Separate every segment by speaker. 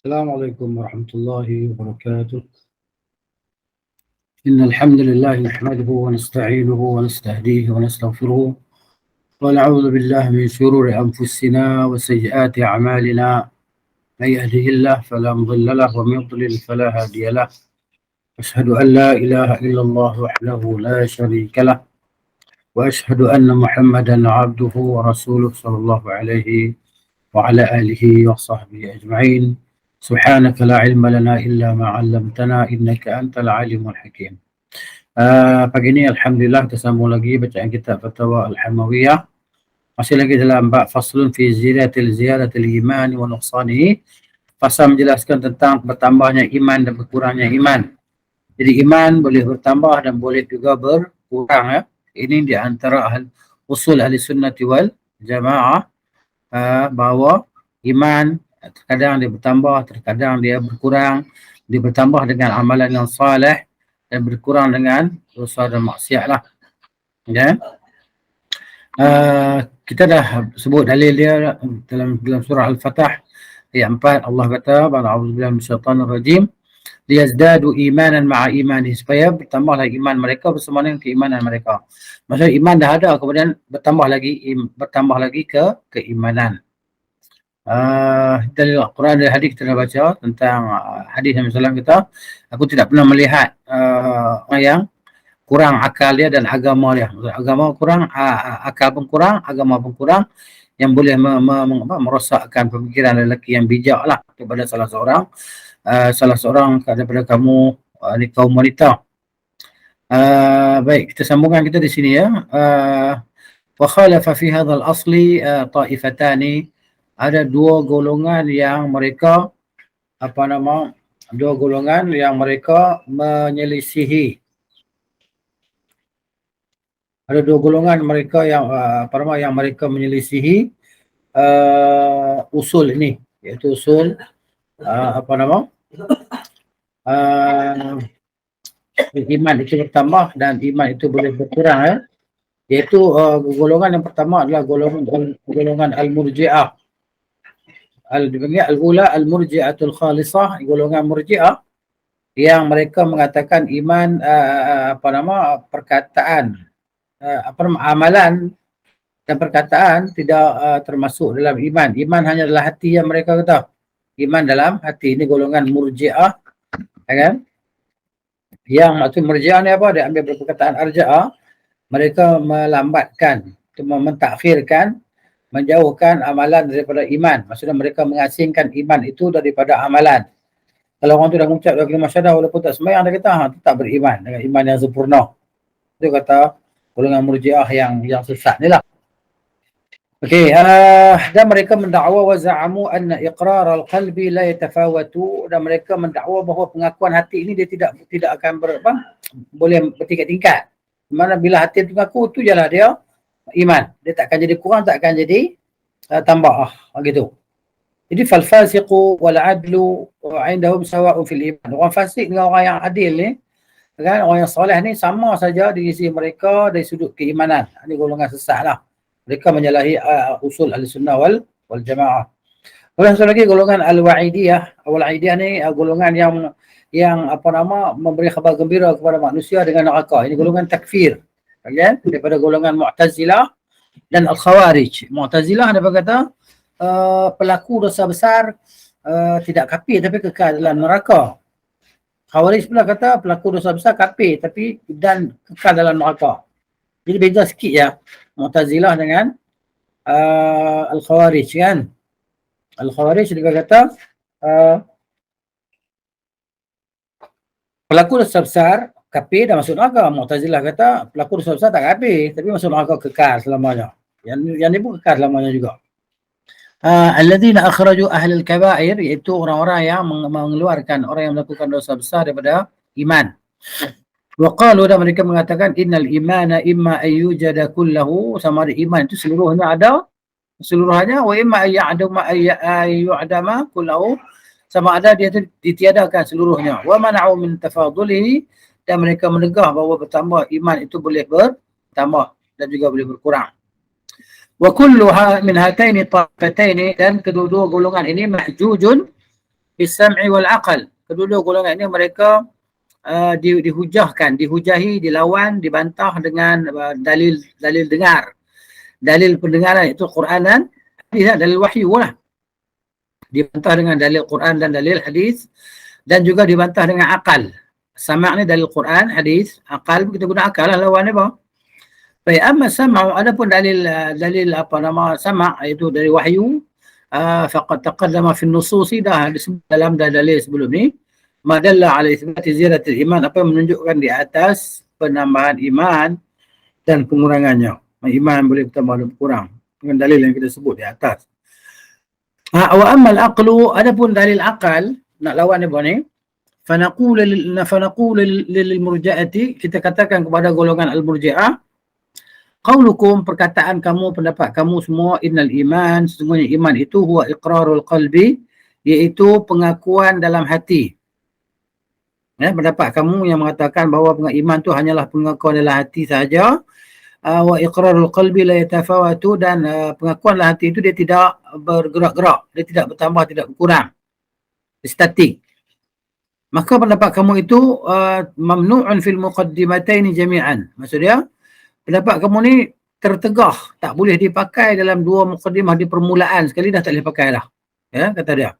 Speaker 1: السلام عليكم ورحمة الله وبركاته. إن الحمد لله نحمده ونستعينه ونستهديه ونستغفره ونعوذ بالله من شرور أنفسنا وسيئات أعمالنا. من يهده الله فلا مضل له ومن يضلل فلا هادي له. أشهد أن لا إله إلا الله وحده لا شريك له، وأشهد أن محمدا عبده ورسوله صلى الله عليه وعلى آله وصحبه أجمعين. سبحانك لا علم لنا إلا ما علمتنا إنك أنت العليم الحكيم. Pagi ini Alhamdulillah kita sambung lagi bacaan kitab Fatwa Al-Hamawiyah. Masih lagi dalam bab faslun fi ziyadatil iman wa nuqsanihi. Fasal menjelaskan tentang bertambahnya iman dan berkurangnya iman. Jadi iman boleh bertambah dan boleh juga berkurang ya. Ini di antara usul ahli sunnati wal jamaah, bahawa iman terkadang dia bertambah, terkadang dia berkurang. Dia bertambah dengan amalan yang saleh dan berkurang dengan dosa dan maksiat lah. Ya. Kita dah sebut dalil dia dalam surah Al-Fatah ayat 4. Allah kata, "A'udzubillahi minasyaitanir rajim. Liyazdadu imanan ma'a imani." Supaya bertambahlah iman mereka bersama dengan keimanan mereka. Maksudnya iman dah ada, kemudian bertambah lagi keimanan. Dari Al-Quran dan hadis kita dah baca tentang hadis Nabi SAW kata, aku tidak pernah melihat orang yang kurang akal dia dan agama dia. Agama kurang, akal pun kurang, agama pun kurang, yang boleh merosakkan pemikiran lelaki yang bijak lah kepada salah seorang daripada kamu, ni kaum wanita. Baik, kita sambungkan kita di sini ya. Wa khalafa fi hadzal asli ta'ifatani. Ada dua golongan yang mereka menyelisihi. Ada dua golongan mereka yang yang mereka menyelisihi usul ini, iaitu usul iman itu bertambah dan iman itu boleh berkurang ya. Iaitu golongan yang pertama adalah golongan al-murji'ah. Al-ula al-murji'atul khalisah, golongan murji'ah yang mereka mengatakan iman perkataan, amalan dan perkataan tidak termasuk dalam iman. Iman hanya adalah hati yang mereka kata. Iman dalam hati. Ini golongan murji'ah, kan? Yang maksud murji'ah ni apa? Dia ambil perkataan arja'ah. Mereka melambatkan, mentakhirkan, menjauhkan amalan daripada iman. Maksudnya mereka mengasingkan iman itu daripada amalan. Kalau orang tu dah mengucap kalimah syahadah walaupun tak sembahyang, dia kata tetap beriman dengan iman yang sempurna. Itu kata golongan murji'ah yang sesat ni lah. Okey, dan mereka mendakwa wa za'amu anna iqrar al-qalbi la yatafawatu, dan mereka mendakwa bahawa pengakuan hati ini dia tidak akan boleh bertingkat-tingkat. Mana bila hati tu mengaku, tu jelah dia iman. Dia tak akan jadi kurang, tak akan jadi tambah gitu. Jadi fal fasiqu wal adlu indahum sawa'un fil iman. Orang fasik dengan orang yang adil ni, kan, orang yang soleh ni sama saja di sisi mereka dari sudut keimanan. Ini golongan sesat lah. Mereka menyalahi usul al-sunnah wal jamaah. Kemudian satu lagi golongan al-wa'idiyah. Al-wa'idiyah ni golongan yang memberi khabar gembira kepada manusia dengan neraka. Ini golongan takfir. Okay? Daripada golongan Mu'tazilah dan Al-Khawarij. Mu'tazilah dia berkata pelaku dosa besar tidak kafir tapi kekal dalam neraka. Khawarij pula kata pelaku dosa besar kafir tapi dan kekal dalam neraka. Jadi beza sikit ya Mu'tazilah dengan Al-Khawarij, kan. Al-Khawarij dia kata pelaku dosa besar kafir dan masuk neraka. Mu'tazilah kata pelaku dosa besar tak kafir tapi masuk neraka kekal selamanya. Yang ni pun kekal selamanya juga. Alladzina akhraju ahlul kaba'ir, iaitu orang-orang yang mengeluarkan orang yang melakukan dosa besar daripada iman. Wa qalu, dan mereka mengatakan innal imana imma ayyujada kullahu, sama ada iman itu seluruhnya ada, wa imma ayyu'adama kullahu, sama ada dia itu ditiadakan seluruhnya. Wa mana'u min tafadulihi, dan mereka menegah bahawa bertambah iman itu boleh bertambah dan juga boleh berkurang. Wa kullu min hataini tafataini, dan kedua-dua golongan ini mahjujun, Bisam'i wal aqal. Kedua-dua golongan ini mereka dihujahi, dilawan, dibantah dengan dalil dengar. Dalil pendengaran itu Quran dan hadis, dalil wahyu lah. Dibantah dengan dalil Quran dan dalil hadis, dan juga dibantah dengan akal. Sama' ni dalil Quran, hadis, akal, kita guna akal lah lawan apa. Baik, amma sama' adapun dalil sama' iaitu dari wahyu, faqad taqaddama fi nususi, dah disebut dalam dalil sebelum ni, madalla ala itsbati ziyadatil iman, apa yang menunjukkan di atas penambahan iman dan pengurangannya. Iman boleh bertambah dan berkurang dengan dalil yang kita sebut di atas. Wa ammal aqlu, adapun dalil akal nak lawan apa ni, fanaqulu lil murji'ati, kita katakan kepada golongan al-murji'ah, qaulukum, perkataan kamu, pendapat kamu semua, innal iman, sesungguhnya iman itu huwa iqrarul qalbi, iaitu pengakuan dalam hati. Pendapat kamu yang mengatakan bahawa iman itu hanyalah pengakuan dalam hati sahaja. Wa iqrarul qalbi la yatafawatu, dan pengakuan dalam hati itu dia tidak bergerak-gerak, dia tidak bertambah, tidak berkurang, statik. Maka pendapat kamu itu mamnu'un fil muqaddimataini jami'an. Maksudnya pendapat kamu ni tertegah, tak boleh dipakai dalam dua muqaddimah di permulaan sekali, dah tak boleh pakai dah. Ya, kata dia.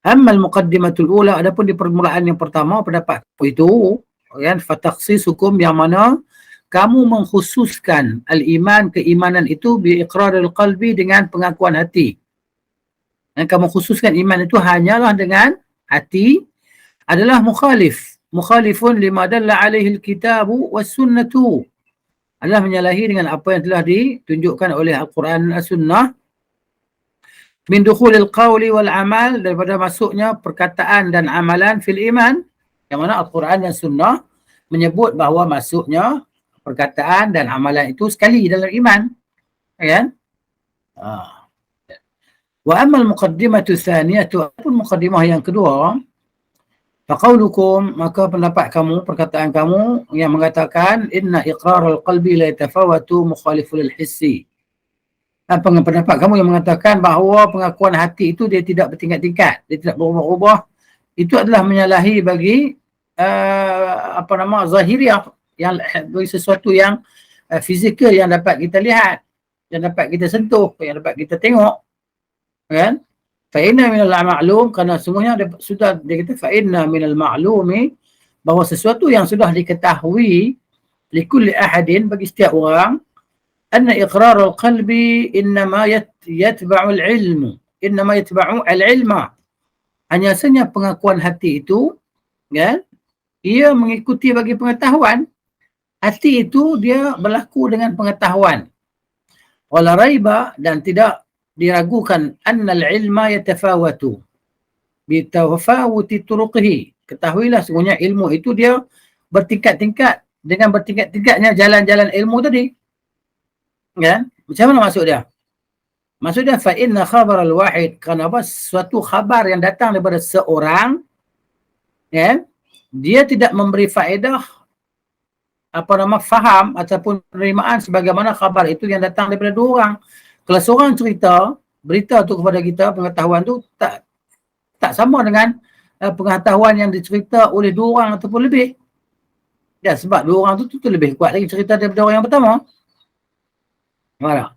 Speaker 1: Ammal muqaddimatul ula, adapun di permulaan yang pertama pendapat itu, kan, fatakhsisukum, yang mana kamu mengkhususkan al-iman, keimanan itu bi iqrarul qalbi, dengan pengakuan hati. Dan kamu khususkan iman itu hanyalah dengan hati, adalah mukhalifun lima dalla alaihi al-kitabu was sunnatu, adalah menyalahi dengan apa yang telah ditunjukkan oleh Al-Quran dan As-Sunnah, min dukhulil qawli wal amal, daripada masuknya perkataan dan amalan fil iman, yang mana Al-Quran dan Sunnah menyebut bahawa masuknya perkataan dan amalan itu sekali dalam iman, kan? Wa amal muqaddimatu tsaniyatu, apapun muqaddimah yang kedua, faqaulukum, maka pendapat kamu, perkataan kamu yang mengatakan inna iqrarul qalbi la yatafawatu mukhaliful hissi, pendapat kamu yang mengatakan bahawa pengakuan hati itu dia tidak bertingkat-tingkat, dia tidak berubah-ubah, itu adalah menyalahi bagi zahiriah, yang bagi sesuatu yang fizikal, yang dapat kita lihat, yang dapat kita sentuh, yang dapat kita tengok, kan? Fa'inna minal ma'lum, kerana semuanya sudah dia kata fa'inna minal ma'lumi, bahawa sesuatu yang sudah diketahui likulli ahadin, bagi setiap orang, anna iqrarul qalbi innama yatba'u al-ilmu, innama yatba'u al-ilma, hanya saja pengakuan hati itu, kan, ia mengikuti bagi pengetahuan. Hati itu dia berlaku dengan pengetahuan. Wala raiba, dan tidak diragukan, annal ilma yatafawatu bitafawuti turuqihi, ketahuilah sebenarnya ilmu itu dia bertingkat-tingkat, dengan bertingkat-tingkatnya jalan-jalan ilmu tadi, kan? Macam mana maksud dia? Maksud dia fa inna khabar al-wahid, kerana apa? Suatu khabar yang datang daripada seorang, kan, dia tidak memberi faedah faham ataupun penerimaan sebagaimana khabar itu yang datang daripada dua orang. Kalau seorang cerita berita tu kepada kita, pengetahuan tu tak sama dengan pengetahuan yang dicerita oleh dua orang ataupun lebih. Ya, sebab dua orang tu lebih kuat lagi cerita daripada orang yang pertama. Mana?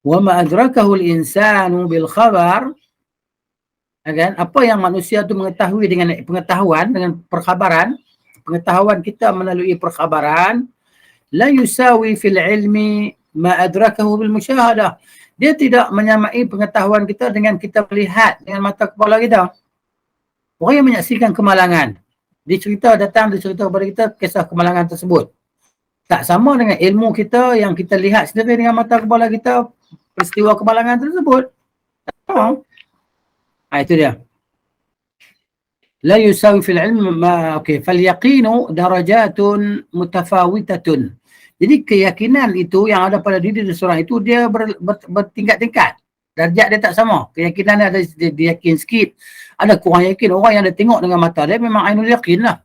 Speaker 1: Wa ma adrakahu al-insanu bil khabar, kan, apa yang manusia tu mengetahui dengan pengetahuan, dengan perkhabaran, pengetahuan kita melalui perkhabaran, la yusawi fil ilmi ma adrakahu bil musyahadah, dia tidak menyamai pengetahuan kita dengan kita melihat dengan mata kepala kita. Orang yang menyaksikan kemalangan, datang dicerita kepada kita kisah kemalangan tersebut, tak sama dengan ilmu kita yang kita lihat sendiri dengan mata kepala kita peristiwa kemalangan tersebut. Tak sama. Itu dia. La yusawi fil ilm fal yaqinu darajatun mutafawitatun. Jadi keyakinan itu yang ada pada diri seseorang itu dia bertingkat-tingkat. Darjat dia tak sama. Keyakinan dia ada, dia yakin sikit, ada kurang yakin. Orang yang dia tengok dengan mata dia memang ainul yakin lah,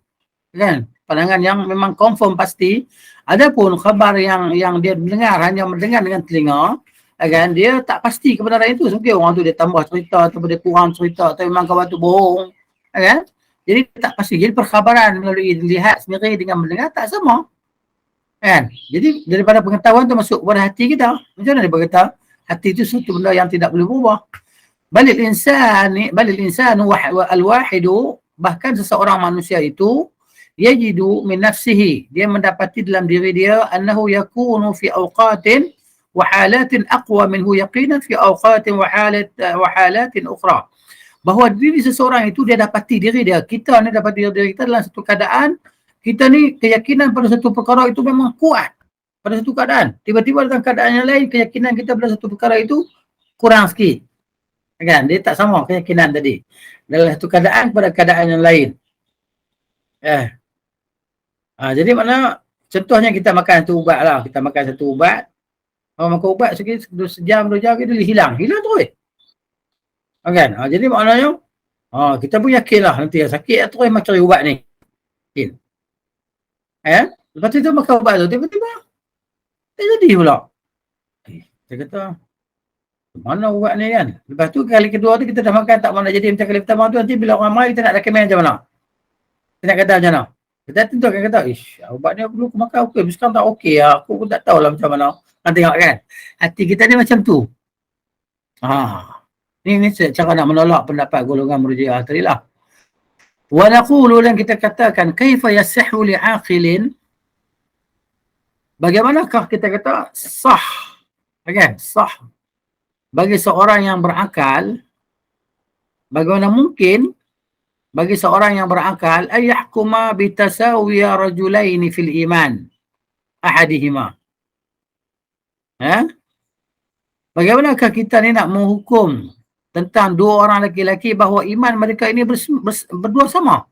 Speaker 1: kan? Pandangan yang memang confirm pasti. Adapun khabar yang dia mendengar, hanya mendengar dengan telinga, Kan dia tak pasti kebenaran itu. Mungkin orang tu dia tambah cerita atau dia kurang cerita atau memang kawan tu bohong. Kan? Jadi tak pasti. Jadi perkhabaran melalui lihat sendiri dengan mendengar tak sama. Kan? Jadi daripada pengetahuan tu masuk kepada hati kita. Macam mana dia berkata? Hati itu satu benda yang tidak boleh berubah. Balil insanu al-wahidu, bahkan seseorang manusia itu yajidu min nafsihi, dia mendapati dalam diri dia annahu yakunu fi awqatin wa halatin aqwa minhu yaqinan fi awqatin wa halatin ukhra. Bahawa diri seseorang itu dia dapati diri dia, kita ni dapati diri kita dalam satu keadaan, kita ni keyakinan pada satu perkara itu memang kuat pada satu keadaan. Tiba-tiba dalam keadaan yang lain, keyakinan kita pada satu perkara itu kurang sikit. Kan? Dia tak sama keyakinan tadi. Dalam satu keadaan pada keadaan yang lain. Jadi mana contohnya kita makan satu ubat lah. Kita makan satu ubat. Kalau makan ubat sikit, sejam, 2 jam, dia hilang. Hilang terus. Kan? Jadi maknanya, kita pun yakin lah nanti sakit terus memang cari ubat ni. Yakin. Lepas tu makan ubat tu, tiba-tiba tak jadi pula. Saya kata, mana ubat ni kan? Lepas tu kali kedua tu kita dah makan tak mana jadi macam kali pertama tu, nanti bila orang mari kita nak recommend macam mana? Kita nak kata macam mana? Kita tentu akan kata, ubat ni dulu aku makan okey, sekarang tak okey lah. Aku pun tak tahulah macam mana. Kan tengok kan? Hati kita ni macam tu. Ni cara nak menolak pendapat golongan Murji'ah tadi lah. Wa naqulu, dan kita katakan, kaifa yasihhu li'aqilin, bagaimanakah kita kata sah, kan? Sah bagi seorang yang berakal, bagaimana mungkin bagi seorang yang berakal ayyahkuma bitasawiya rajulaini fil iman ahadihima. Bagaimanakah kita ni nak menghukum tentang dua orang lelaki-lelaki bahawa iman mereka ini berdua sama?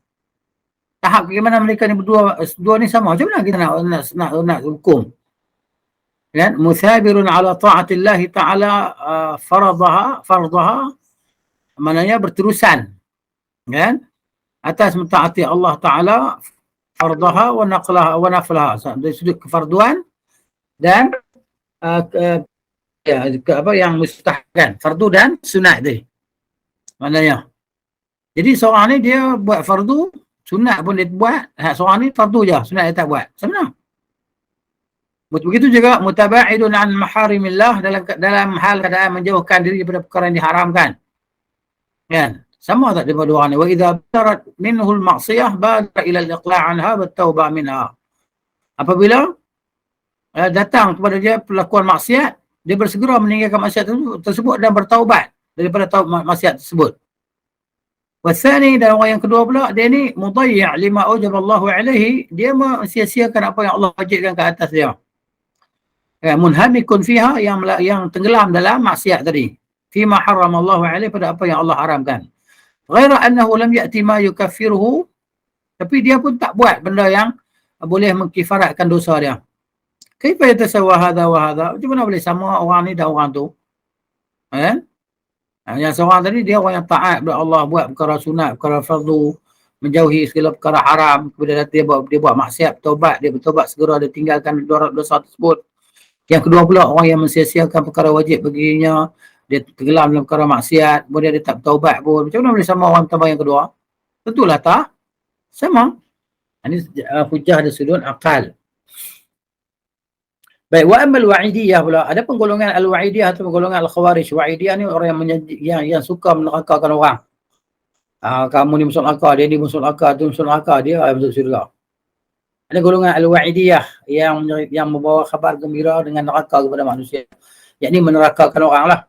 Speaker 1: Tahap bagaimana mereka ni berdua ni sama? Macam mana kita nak hukum? Kan? Muthabirun ala ta'atillahi ta'ala fardaha, maknanya berterusan, kan? Atas mentaati Allah Ta'ala fardaha wa naqlaha wa naflaha, dari sudut kefarduan dan yang mustahkan, fardu dan sunat tadi. Maknanya. Jadi seorang ni dia buat fardu, sunat pun dia buat, seorang ni fardu je, sunat dia tak buat. Sebenarnya. Begitu juga mutaba'idun an maharimillah, dalam hal keadaan menjauhkan diri daripada perkara yang diharamkan. Kan? Sama tak daripada orang ni? Wa idza barat minhu al-ma'siyah badara ila al-iqla' anha wa at-taubah minha. Apabila datang kepada dia perlakuan maksiat, dia bersegera meninggalkan maksiat tersebut dan bertaubat daripada maksiat tersebut. Wasani, dan orang yang kedua pula, dia ni mudayyi' lima aujaballahu alaihi, dia mensia-siakan apa yang Allah wajibkan ke atas dia. Munhamikun fiha, yang tenggelam dalam maksiat tadi. Fima haramallahu alaihi, pada apa yang Allah haramkan. Ghaira annahu lam ya'ti ma yukaffiruhu, tapi dia pun tak buat benda yang boleh mengkifaratkan dosa dia. Kaifa yatasawwa hadha wa hadha? Macam mana boleh sama orang ni dan orang tu? Yang seorang tadi dia orang yang taat kepada Allah, buat perkara sunat, perkara fardu, menjauhi segala perkara haram, kemudian dia buat maksiat, bertaubat, dia bertaubat segera, dia tinggalkan dosa tersebut. Yang kedua pula orang yang mensia-siakan perkara wajib baginya, dia tenggelam dalam perkara maksiat, kemudian dia tak bertaubat pun. Macam mana boleh sama orang pertama yang kedua? Tentulah tak sama. Ini hujah dari sudut akal. Baik, wa amal wa'idiyah pula. Ada penggolongan al-wa'idiyah atau penggolongan al-khawarij. Wa'idiyah ni orang yang suka menerakakan orang. Kamu ni masuk neraka, dia ni masuk neraka, tu masuk neraka, dia masuk syurga. Ada golongan al-wa'idiyah yang membawa khabar gembira dengan neraka kepada manusia. Yakni menerakakan orang lah.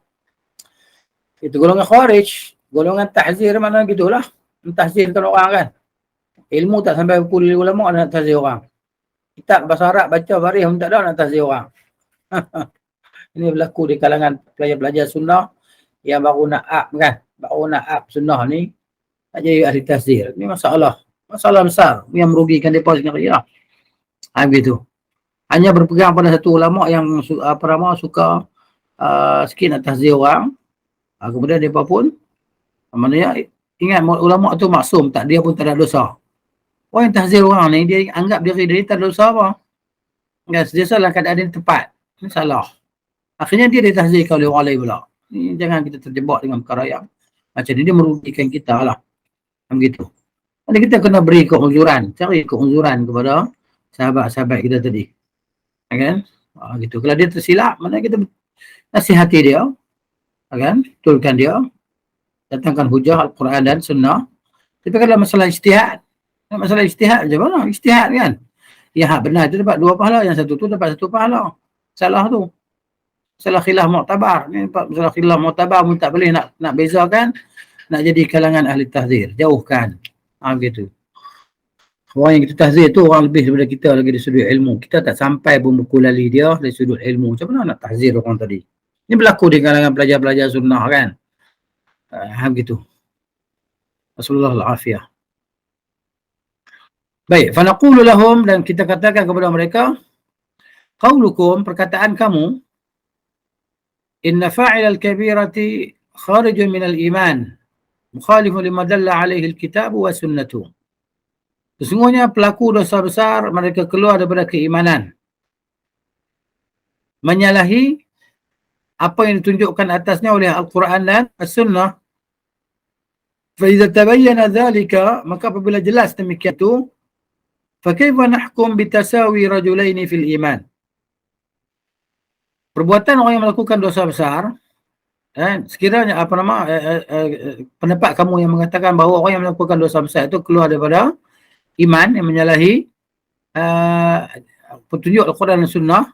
Speaker 1: Itu golongan khawarij. Golongan tahzir mana gitulah. Mentahzirkan orang kan. Ilmu tak sampai pukul ulama nak tahzir orang. Kitab bahasa Arab baca baris pun tak ada nak tahzir orang. Ini berlaku di kalangan pelajar-pelajar sunnah yang baru nak up kan. Baru nak up sunnah ni. Tak jadi ahli tahzir. Ini masalah besar yang merugikan mereka sendiri lah. Begitu. Hanya berpegang pada satu ulama yang suka sikit nak tahzir orang. Kemudian mereka pun maknanya ingat ulama tu maksum, tak, dia pun tak ada dosa. Orang yang tahzir orang ni, dia anggap diri dia tak ada dosa apa. Sentiasa dalam keadaan dia tepat. Ini salah. Akhirnya dia ditahzirkan oleh orang lain pula. Ni jangan kita terjebak dengan perkara yang macam ni, dia merugikan kita lah. Begitu. Jadi kita kena beri keuzuran, cari keuzuran kepada sahabat-sahabat kita tadi. Kan? Gitu. Kalau dia tersilap, mana kita nasihati dia, kan? Betulkan dia, datangkan hujah Al-Quran dan Sunnah. Tapi kalau masalah ijtihad, macam mana? Ijtihad kan? Yang hak benar itu dapat 2 pahala, yang satu tu dapat 1 pahala. Salah tu. Masalah khilaf mu'tabar. Ni masalah khilaf mu'tabar pun tak boleh nak bezakan, nak jadi kalangan ahli tahzir. Jauhkan. Begitu. Orang yang kita tahzir tu orang lebih daripada kita lagi dari sudut ilmu. Kita tak sampai pun buku lali dia dari sudut ilmu. Macam mana nak tahzir orang tadi? Ini berlaku di kalangan pelajar-pelajar sunnah kan? Begitu. Rasulullah al-afiyah. Baik, fanaqulu lahum, dan kita katakan kepada mereka, qaulukum, perkataan kamu, inna fa'il al-kabirati kharijun min al-iman, mukhalifun lima dalla alaihi al-kitab wa sunnatu. Sesungguhnya pelaku dosa besar mereka keluar daripada keimanan, menyalahi apa yang ditunjukkan atasnya oleh Al-Quran dan As-Sunnah. Fa idza tabayyana dhalika, maka apabila jelas demikian itu, fa kaifa nahkum bitasawi rajulaini fil iman. Perbuatan orang yang melakukan dosa besar, sekiranya pendapat kamu yang mengatakan bahawa orang yang melakukan dosa besar itu keluar daripada iman, yang menyalahi petunjuk Al-Quran dan Sunnah,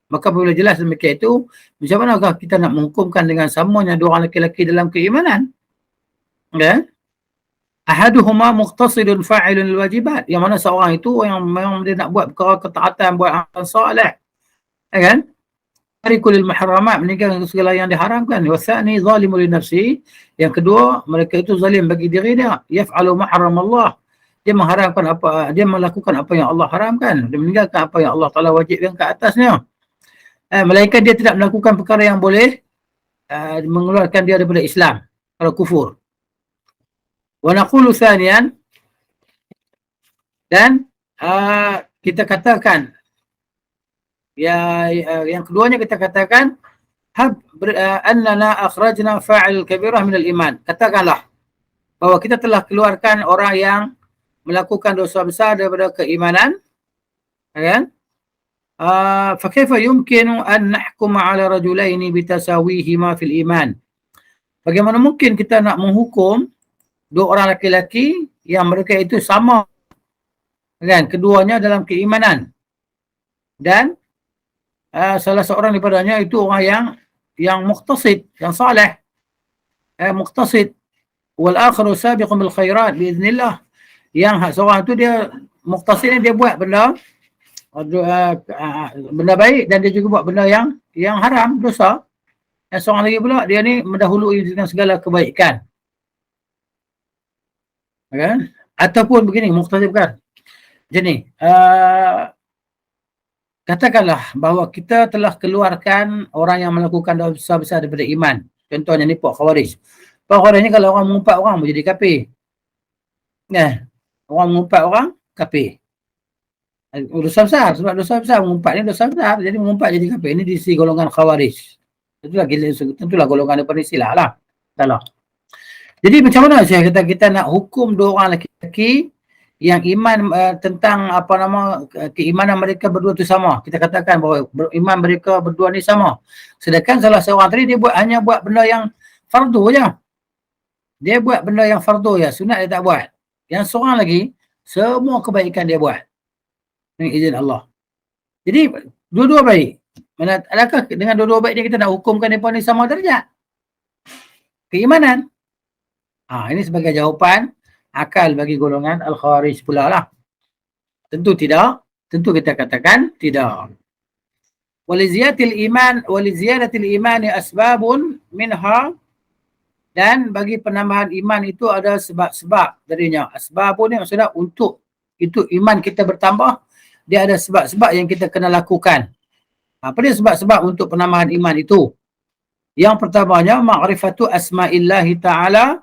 Speaker 1: maka apabila jelas demikian itu, macam manakah kita nak menghukumkan dengan samanya 2 orang lelaki dalam keimanan? Ya? Ahaduhuma muqtasidun fa'ilun wajibat, yang mana seorang itu yang memang dia nak buat perkara ketaatan, buat amal soleh, ya kan? Tarikulil muharramat, meninggalkan segala yang diharamkan. Wasani zalimul nafsi, yang kedua mereka itu zalim bagi diri dia. Yaf'alu ma haramallah, dia mengharamkan apa, dia melakukan apa yang Allah haramkan, dia meninggalkan apa yang Allah Taala wajibkan ke atasnya. Melainkan dia tidak melakukan perkara yang boleh mengeluarkan dia daripada Islam, kalau kufur. Wa naqulu thaniyan, dan kita katakan yang keduanya, kita katakan annana akhrajna fa'il kabirah minal iman. Katakanlah bahwa kita telah keluarkan orang yang melakukan dosa besar daripada keimanan, kan? Fa kaifa yumkinu an nahkuma ala rajulaini bitasawihima fil iman. Bagaimana mungkin kita nak menghukum 2 orang laki-laki yang mereka itu sama, kan, keduanya dalam keimanan, dan salah seorang daripadanya itu orang yang muqtasid, yang saleh, muqtasid, wal akharu sabiqun bil khairat biiznillah, yang seorang itu dia muqtasid, dia buat benda baik, dan dia juga buat benda yang haram, dosa. Yang seorang lagi pula dia ni mendahului dengan segala kebaikan, kan? Ataupun begini, muqtasid bukan macam ni, katakanlah bahawa kita telah keluarkan orang yang melakukan dosa besar daripada iman. Contohnya ni Pak Khawarij. Pak Khawarij ni kalau orang mengumpat orang boleh jadi kafir. Orang mengumpat orang kafir. Dosa besar, sebab dosa besar, mengumpat ni dosa besar, jadi mengumpat jadi kafir. Ini di sisi golongan Khawarij. Tentulah golongan daripada silah lah. Salah. Jadi macam mana saya kata kita nak hukum 2 orang lelaki yang iman tentang keimanan mereka berdua tu sama. Kita katakan bahawa iman mereka berdua ni sama. Sedangkan salah seorang tadi dia hanya buat benda yang fardu je. Dia buat benda yang fardu je, sunat dia tak buat. Yang seorang lagi semua kebaikan dia buat dengan izin Allah. Jadi dua-dua baik. Adakah dengan dua-dua baik ni kita nak hukumkan mereka ni sama darjat keimanan? Ini sebagai jawapan akal bagi golongan Al-Khawarij pula lah. Tentu tidak. Tentu kita katakan tidak. Waliziyadatil imani asbabun minha, dan bagi penambahan iman itu ada sebab-sebab darinya. Asbabun ni maksudnya untuk itu iman kita bertambah, dia ada sebab-sebab yang kita kena lakukan. Apa dia sebab-sebab untuk penambahan iman itu? Yang pertamanya ma'rifatu asma'illahi ta'ala,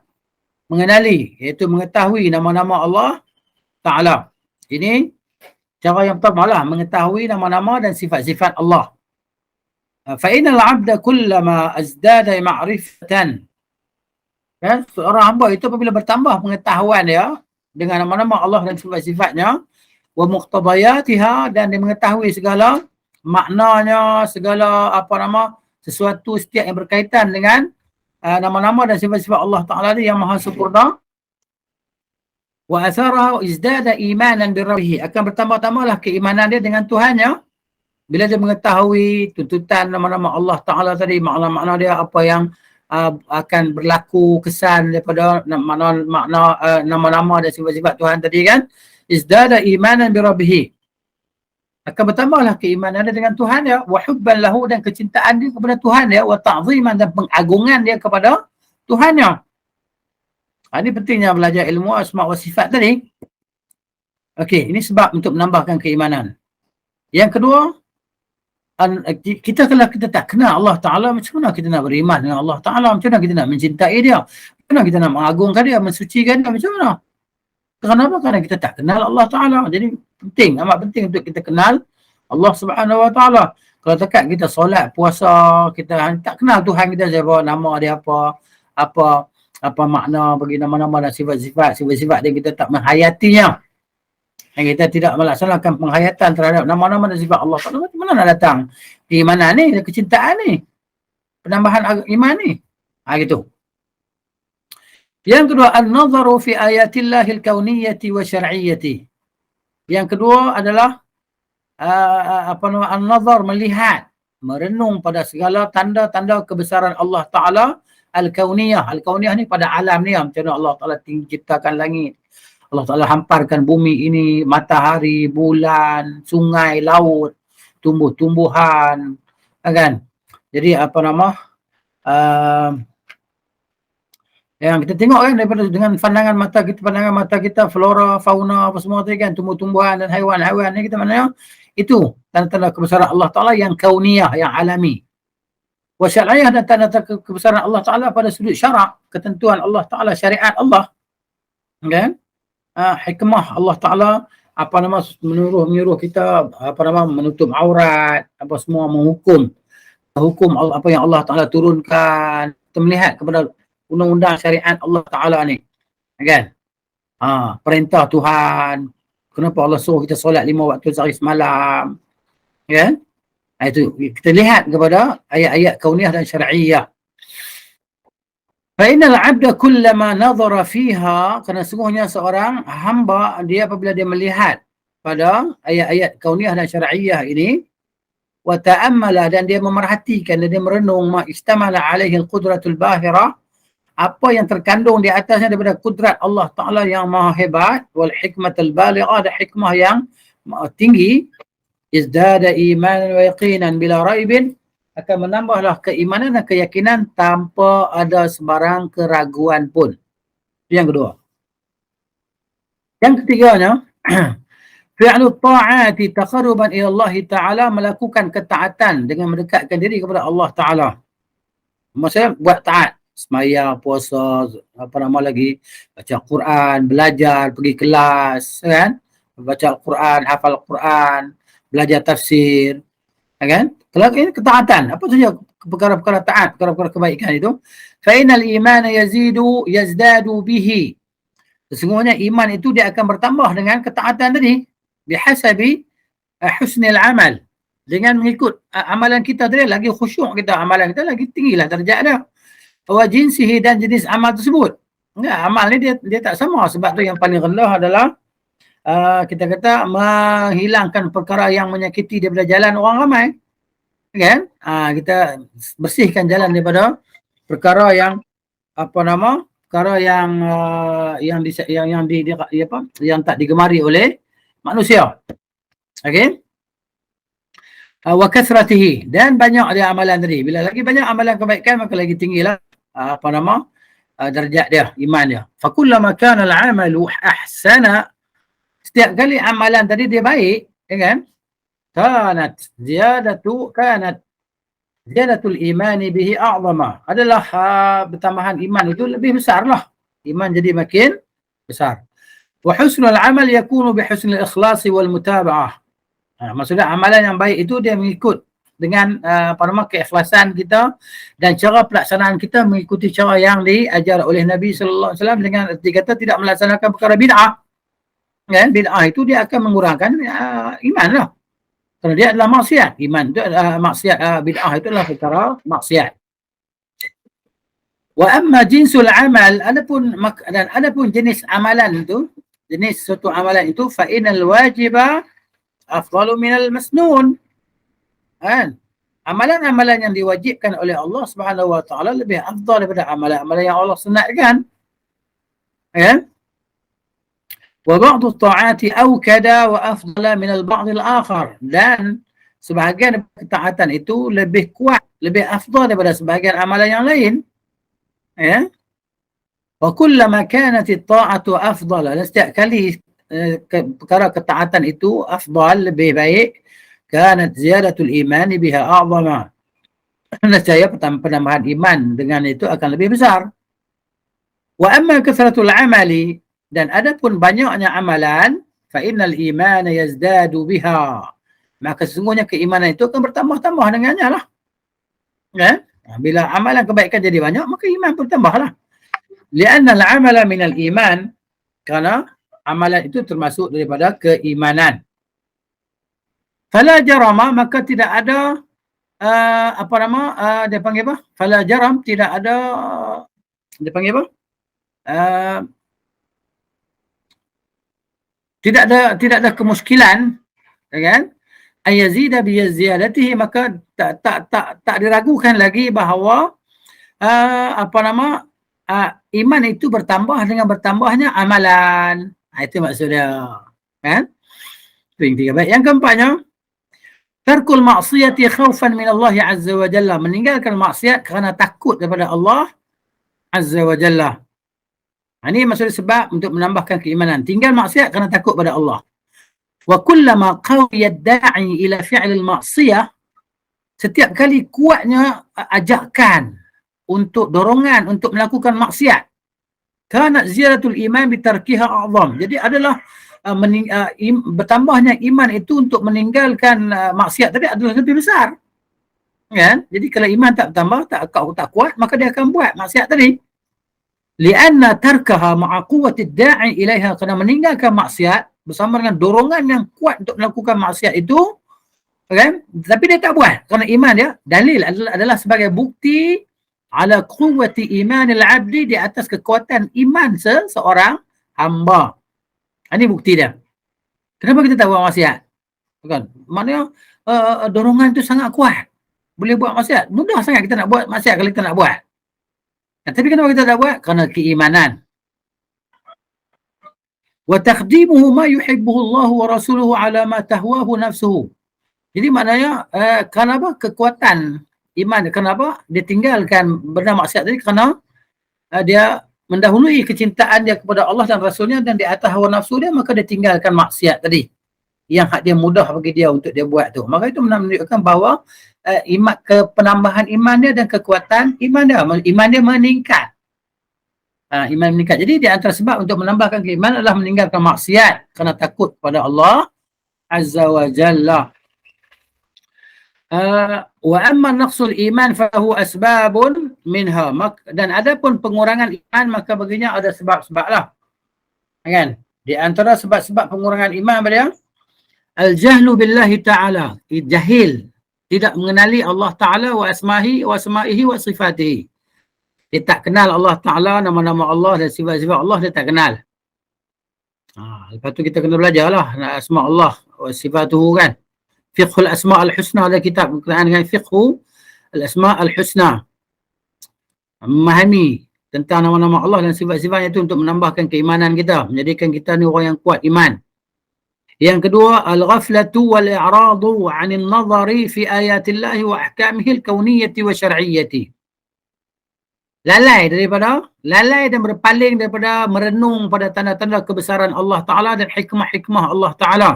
Speaker 1: mengenali, iaitu mengetahui nama-nama Allah Ta'ala. Ini cara yang pertama lah, mengetahui nama-nama dan sifat-sifat Allah. Fa innal 'abda kullama azdada ma'rifatan. Kan, seorang hamba itu apabila bertambah pengetahuan dia dengan nama-nama Allah dan sifat-sifatnya, wa muqtadayatiha, dan dia mengetahui segala maknanya, segala sesuatu setiap yang berkaitan dengan nama-nama dan sifat-sifat Allah Ta'ala yang maha sempurna. Wa atharaha izdada imanan bi rabbih, akan bertambah-tambahlah keimanan dia dengan Tuhannya bila dia mengetahui tuntutan nama-nama Allah Ta'ala tadi, makna-makna dia, apa yang akan berlaku kesan daripada makna nama-nama dan sifat-sifat Tuhan tadi kan. Izdada imanan bi rabbih, akan bertambahlah keimanan dia dengan Tuhan dia, wa hubban lahu, dan kecintaan dia kepada Tuhan dia, wa ta'ziman, dan pengagungan dia kepada Tuhannya. Ini pentingnya belajar ilmu asma' wa sifat tadi. Okey, ini sebab untuk menambahkan keimanan. Yang kedua, kalau kita tak kenal Allah Ta'ala, macam mana kita nak beriman dengan Allah Ta'ala? Macam mana kita nak mencintai dia? Macam mana kita nak mengagungkan dia, mensucikan dia? Macam mana? Kenapa? Kerana kita tak kenal Allah Ta'ala. Jadi penting, amat penting untuk kita kenal Allah Subhanahu Wa Ta'ala. Kalau dekat kita solat, puasa, kita tak kenal Tuhan kita, siapa, nama dia apa makna bagi nama-nama dan sifat-sifat dia, kita tak menghayatinya. Dan kita tidak melaksanakan penghayatan terhadap nama-nama dan sifat Allah Ta'ala, macam mana nak datang keimanan ni, kecintaan ni, penambahan iman ni? Gitu. Yang kedua, an-nazaru fi ayatillahil kauniyyati wa syar'iyyati. Yang kedua adalah an-nazar, melihat, merenung pada segala tanda-tanda kebesaran Allah Ta'ala al-kauniyah. Al-kauniyah ni pada alam ni, macam mana Allah Ta'ala ciptakan langit, Allah Ta'ala hamparkan bumi ini, matahari, bulan, sungai, laut, tumbuh-tumbuhan, kan? Jadi yang kita tengok kan, daripada dengan pandangan mata kita, flora, fauna, apa semua tu kan, tumbuh-tumbuhan dan haiwan-haiwan ni, kita maknanya itu tanda-tanda kebesaran Allah Ta'ala yang kauniyah, yang alami. Wa syar'iyah, dan tanda-tanda kebesaran Allah Ta'ala pada sudut syarak, ketentuan Allah Ta'ala, syariat Allah, kan? Hikmah Allah Ta'ala, menyuruh kita menutup aurat, apa semua, menghukum Allah, apa yang Allah Ta'ala turunkan. Kita melihat kepada undang-undang syariat Allah Ta'ala ni, kan? Perintah Tuhan, kenapa Allah suruh kita solat 5 waktu sehari semalam, kan? Itu kita lihat kepada ayat-ayat kauniyah dan syar'iyah. Fa'inal 'abda kullama nadhara fiha, kerana sungguhnya seorang hamba, dia apabila dia melihat pada ayat-ayat kauniyah dan syar'iyah ini, wa ta'ammala, dan dia memerhatikan dan dia merenung, ma istamala 'alaihi al-qudratul bahirah, apa yang terkandung di atasnya daripada kudrat Allah Ta'ala yang maha hebat, wal hikmatul balighah, dan hikmah yang tinggi, izdada imanan wa yaqinan bila raibin, akan menambahlah keimanan dan keyakinan tanpa ada sebarang keraguan pun. Itu yang kedua. Yang ketiganya, fi'lu ta'ati taqarruban ila Allah Ta'ala, melakukan ketaatan dengan mendekatkan diri kepada Allah Ta'ala. Maksudnya buat taat, semaya, puasa, lagi, baca Quran, belajar, pergi kelas, kan? Baca Al-Quran, hafal Al-Quran, belajar tafsir, kan? Kalau ini ketaatan, apa saja perkara-perkara taat, perkara-perkara kebaikan itu, fa innal imana yazdadu bihi, sesungguhnya iman itu dia akan bertambah dengan ketaatan tadi, bihasabi husnil amal, dengan mengikut amalan kita tadi, lagi khusyuk kita, amalan kita lagi tinggilah darjat dia, wa jinsihi, dan jenis amal tersebut. Enggak, amal ni dia tak sama, sebab tu yang paling rendah adalah kita kata menghilangkan perkara yang menyakiti daripada jalan orang ramai, kan? Kita bersihkan jalan daripada perkara yang perkara yang tak digemari oleh manusia. Okey? Wa kathratihi, dan banyak dia amalan tadi. Bila lagi banyak amalan kebaikan, maka lagi tinggilah darjat dia, iman dia. Fa kullama kana al-'amalu ahsana, setiap kali amalan tadi dia baik, ya kan? Kanat ziyadatul imani bihi a'zama, adalah bertambahan iman itu lebih besarlah. Iman jadi makin besar. Wa husnul amal yakunu bi husnil ikhlasi wal mutaba'ah. Maksudnya amalan yang baik itu dia mengikut dengan keikhlasan kita dan cara pelaksanaan kita mengikuti cara yang diajar oleh Nabi sallallahu alaihi wasallam, dengan erti kata tidak melaksanakan perkara bid'ah. Kan? Bid'ah itu dia akan mengurangkan iman lah. Kerana dia adalah maksiat. Iman itu adalah maksiat, bid'ah itu adalah perkara maksiat. Wa amma jinsul amal, adapun jenis amalan itu, jenis suatu amalan itu, fa innal wajiba afdalu minal masnun. Kan? Amalan-amalan yang diwajibkan oleh Allah Subhanahu wa taala lebih afdal daripada amalan-amalan yang Allah sunatkan. Kan? Wa ba'du ta'ati awkada wa afdala min al-ba'd al-akhar, dan sebahagian ketaatan itu lebih kuat, lebih afdal daripada sebahagian amalan yang lain. Ya. Wa kullama kanat at-ta'atu afdala, dan setiap kali perkara ketaatan itu afdal, lebih baik, kanat ziyadatul iman biha a'zama, nescaya penambahan iman dengan itu akan lebih besar. Wa amma kathratul amali, dan adapun banyaknya amalan, fa innal imana yazdadu biha, maka sesungguhnya keimanan itu akan bertambah-tambah dengannya lah. Kan? Bila amalan kebaikan jadi banyak, maka iman bertambahlah. Lianna al-amala minal iman, kerana amalan itu termasuk daripada keimanan. Fala jarama, maka tidak ada dia panggil apa? Fala jaram, tidak ada, dia panggil apa? Tidak ada kemuskilan, kan? Ayazida bi ziyadatihi, maka tak diragukan lagi bahawa iman itu bertambah dengan bertambahnya amalan. Itu maksudnya, kan? Itu yang tiga. Baik, yang keempatnya, tarkul ma'siyati khaufan min Allah azza wa jalla, meninggalkan maksiat kerana takut daripada Allah azza wa jalla. Ini maksud sebab untuk menambahkan keimanan. Tinggal maksiat kerana takut pada Allah. Wa kullama qawiya ad-da'i ila fi'l al-ma'siyah, setiap kali kuatnya ajakan untuk dorongan untuk melakukan maksiat, kana ziyaratul iman bi tarkiha a'zam. Jadi adalah bertambahnya iman itu untuk meninggalkan maksiat tadi adalah lebih besar. Kan? Jadi kalau iman tak bertambah, tak kuat, maka dia akan buat maksiat tadi. Lianna tarkaha ma'a quwwati ad-da'i ilaiha, kerana meninggalkan maksiat bersama dengan dorongan yang kuat untuk melakukan maksiat itu, kan? Tapi dia tak buat kerana iman dia. Dalil adalah sebagai bukti ala quwwati imanil 'abdi, di atas kekuatan iman seseorang hamba. Ini bukti dia. Kenapa kita tak buat maksiat? Kan? Maknanya dorongan itu sangat kuat. Boleh buat maksiat. Mudah sangat kita nak buat maksiat kalau kita nak buat. Tapi kenapa kita tak buat? Kerana keimanan. Wa taqdimuhu ma yuhibbuhu Allah wa rasuluhu ala ma tahwahu nafsuhu. Jadi maknanya kenapa kekuatan iman, kenapa dia tinggalkan benda maksiat tadi? Kerana dia mendahului kecintaan dia kepada Allah dan Rasulnya, dan di atas hawa nafsu dia, maka dia tinggalkan maksiat tadi yang hak dia mudah bagi dia untuk dia buat tu. Maka itu menunjukkan bahawa penambahan iman dia dan kekuatan iman dia meningkat. Iman meningkat. Jadi di antara sebab untuk menambahkan keimanan adalah meninggalkan maksiat kerana takut pada Allah azza wa jalla. Wa amma naqsul iman fahu asbabun minha, dan adapun pengurangan iman, maka baginya ada sebab-sebab lah. Kan? Di antara sebab-sebab pengurangan iman pada al-jahlu billahi ta'ala, jahil, tidak mengenali Allah Ta'ala wa asma'ihi wa sifatihi. Dia tak kenal Allah Ta'ala, nama-nama Allah dan sifat-sifat Allah dia tak kenal. Lepas tu kita kena belajar lah asma' Allah wa sifatuhu, kan. Fiqhul asma' al-husna, ada kitab berkenaan dengan fiqhu al-asma' al-husna. Memahami tentang nama-nama Allah dan sifat-sifatnya itu untuk menambahkan keimanan kita, menjadikan kita ni orang yang kuat iman. Yang kedua, al-ghaflatu wal-i'radu 'anil nazari fi ayatillahi wa ahkamihi al-kauniyyati wa syar'iyyati. Lalai dan berpaling daripada merenung pada tanda-tanda kebesaran Allah Ta'ala dan hikmah-hikmah Allah Ta'ala.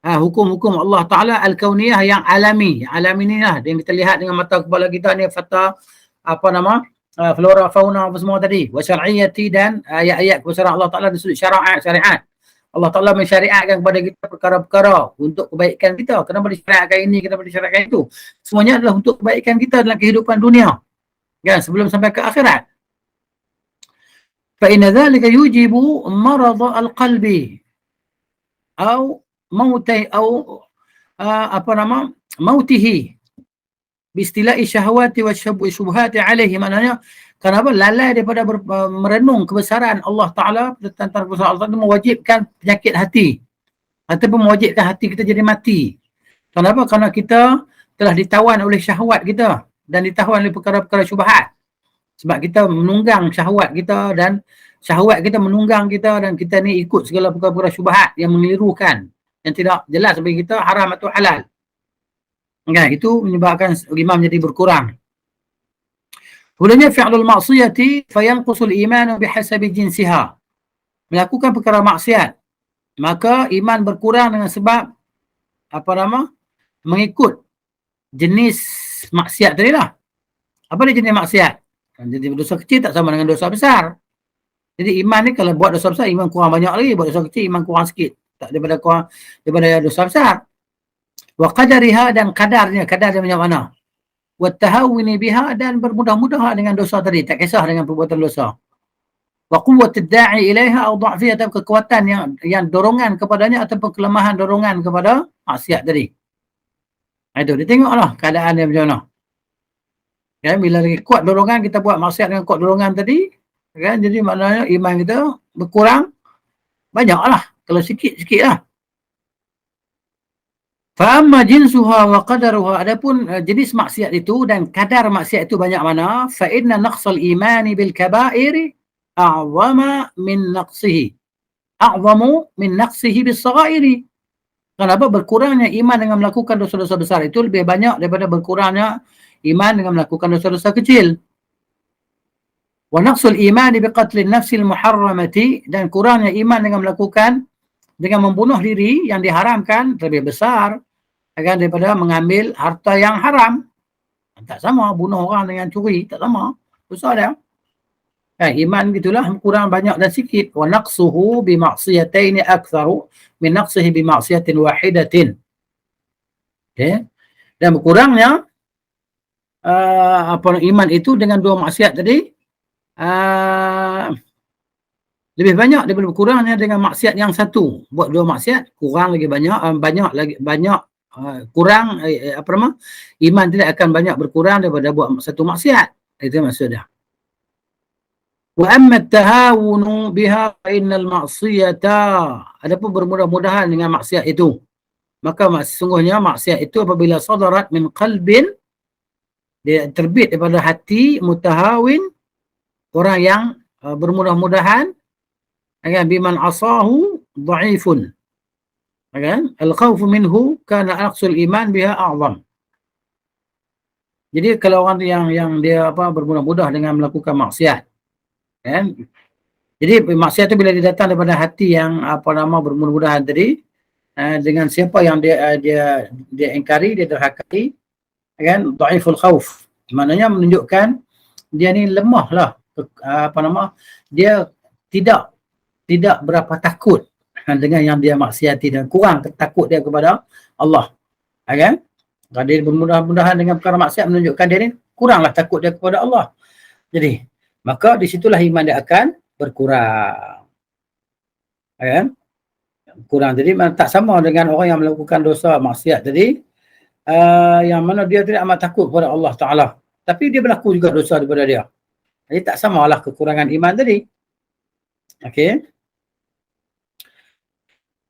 Speaker 1: Hukum-hukum Allah Ta'ala al-kauniyah yang alami. Alami ni lah yang kita lihat dengan mata kepala kita ni, flora, fauna, apa semua tadi. Wa syar'iyyati, dan ayat-ayat kebesaran Allah Ta'ala dari sudut syariat. Allah Ta'ala mensyariatkan kepada kita perkara-perkara untuk kebaikan kita. Kenapa disyariatkan ini, kenapa disyariatkan itu. Semuanya adalah untuk kebaikan kita dalam kehidupan dunia. Kan, sebelum sampai ke akhirat. فإن ذلك يوجب مرض القلب أو موته أو موته باستيلاء الشهوات والشبهات عليه. Maknanya kenapa lalai daripada merenung kebesaran Allah Ta'ala tentang kebesaran Allah Ta'ala mewajibkan penyakit hati ataupun mewajibkan hati kita jadi mati. Kenapa? Kerana kita telah ditawan oleh syahwat kita dan ditawan oleh perkara-perkara syubhat. Sebab kita menunggang syahwat kita dan syahwat kita menunggang kita dan kita ni ikut segala perkara-perkara syubhat yang mengelirukan, yang tidak jelas bagi kita haram atau halal. Kan, itu menyebabkan iman menjadi berkurang. Kemudiannya fi'lul ma'siyati fayanqusul iman bihasabi jinsiha. Melakukan perkara maksiat, maka iman berkurang dengan sebab mengikut jenis maksiat tadi lah. Apa dia jenis maksiat? Jadi dosa kecil tak sama dengan dosa besar. Jadi iman ni kalau buat dosa besar, iman kurang banyak lagi. Buat dosa kecil, iman kurang sikit. Tak daripada dosa besar. Wa qadariha, dan kadarnya macam mana. Wa tahawuni biha, dan bermudah-mudah dengan dosa tadi. Tak kisah dengan perbuatan dosa. Wa quwwatid da'i ilaiha au dha'fiha, atau kekuatan yang dorongan kepadanya ataupun kelemahan dorongan kepada maksiat tadi. Itu dia tengoklah keadaan dia macam mana. Kan, bila lagi kuat dorongan kita buat maksiat dengan kuat dorongan tadi, kan, jadi maknanya iman kita berkurang banyaklah. Kalau sikit-sikit lah. Fa'amma jinsuha wa qadaruha, adapun jenis maksiat itu dan kadar maksiat itu banyak mana, fa inna naqsal imani bil kaba'iri a'zama min naqsihi. A'zamu min naqsihi bis saghairi. Kenapa? Berkurangnya iman dengan melakukan dosa-dosa besar itu lebih banyak daripada berkurangnya iman dengan melakukan dosa-dosa kecil. Wa naqsul imani biqatlin nafsil muharramati, dan kurangnya iman dengan membunuh diri yang diharamkan lebih besar akan daripada mengambil harta yang haram. Tak sama bunuh orang dengan curi, tak sama. Besar dia. Iman gitulah, kurang banyak dan sikit. Wa naqsuhu bi ma'siyataini aktsaru min naqsihi bi ma'siyatin wahidatin. Okay. Dan berkurangnya iman itu dengan dua maksiat tadi lebih banyak daripada berkurangnya dengan maksiat yang satu. Buat dua maksiat kurang lagi banyak, kurang iman tidak akan banyak berkurang daripada buat satu maksiat. Itu maksudnya. Wa amma at-tahawunu biha fa innal ma'siyata, adapun bermudah-mudahan dengan maksiat itu, maka sesungguhnya maksiat itu apabila sadarat min qalbin, dia terbit daripada hati mutahawin, orang yang bermudah-mudahan, kan, biman asahu dha'ifun, kan, al-khawfu minhu kana aqsul iman biha a'zam. Jadi kalau orang yang dia bermudah-mudah dengan melakukan maksiat, kan, jadi maksiat itu bila dia datang daripada hati yang bermudah-mudahan tadi, dengan siapa yang dia ingkari, dia derhakai, kan, dhaiful khauf, maknanya menunjukkan dia ni lemah lah, dia tidak berapa takut dengan yang dia maksiati dan kurang takut dia kepada Allah. Kan? Kalau dia bermudah-mudahan dengan perkara maksiat, menunjukkan dia ni kuranglah takut dia kepada Allah. Jadi, maka di situlah iman dia akan berkurang. Kan? Kurang. Jadi tak sama dengan orang yang melakukan dosa maksiat tadi, yang mana dia tidak amat takut kepada Allah Ta'ala. Tapi dia berlaku juga dosa daripada dia. Jadi tak samalah kekurangan iman tadi. Okey.